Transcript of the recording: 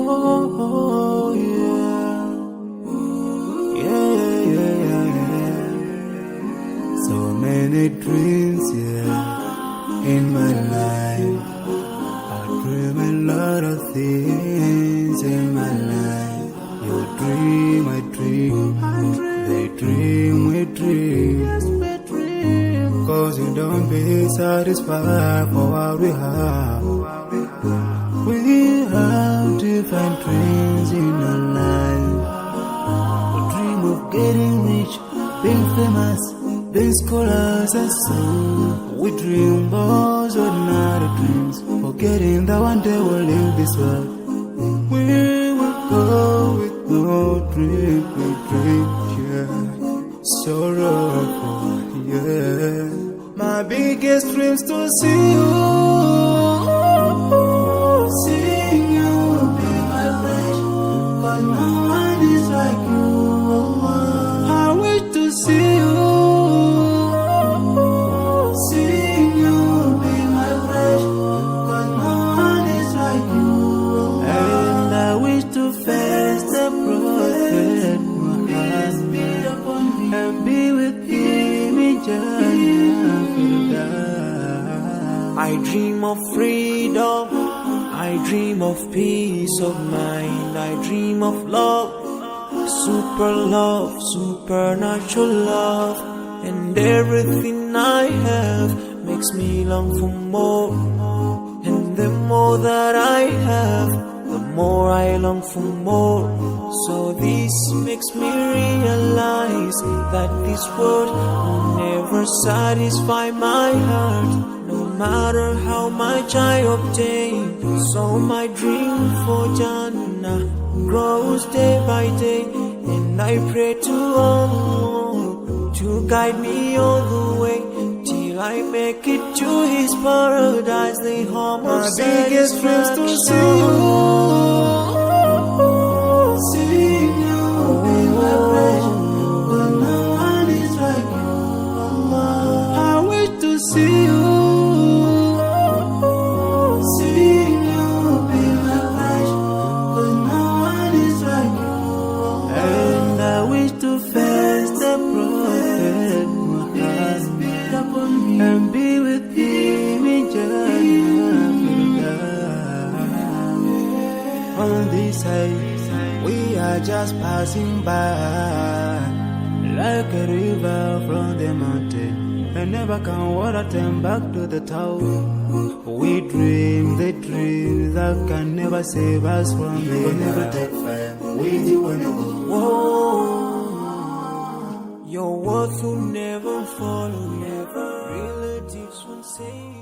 Oh, yeah. Yeah. So many dreams, yeah, in my life. I dream a lot of things in my life. You dream, I dream. They dream, we dream. Cause you don't be satisfied for what we have. We have different dreams in our life. We dream of getting rich, being famous, being scholars and so. We dream those ordinary dreams, forgetting that one day we'll leave this world. We will go with no dream, we dream, yeah. Sorrowful, yeah. My biggest dreams to see you, seeing you be my friend. But no one is like you. I wish to see you, seeing you be my friend. But no one is like you. And I wish to face the prophet Muhammad and be with him in Jannah. I dream of freedom, I dream of peace of mind, I dream of love, supernatural love, and everything I have makes me long for more, and the more that I have, the more I long for more. So this makes me realize that this world will never satisfy my heart, no matter how much I obtain. So my dream for Jannah grows day by day, and I pray to Allah to guide me all the way till I make it to His paradise, the home of biggest dreams to see you, seeing you be my friend. But no one is like you, Allah. I wish to see you, seeing you be my friend. But no one is like you, and I wish to face the prophet Muhammad and be with him in Jannah. On this side, we are just passing by, like a river from the mountain, and never can water turn back to the town. We dream the dreams that can never save us from the never take fire. We do wanna go. Whoa, your words will never follow, never. Relatives will say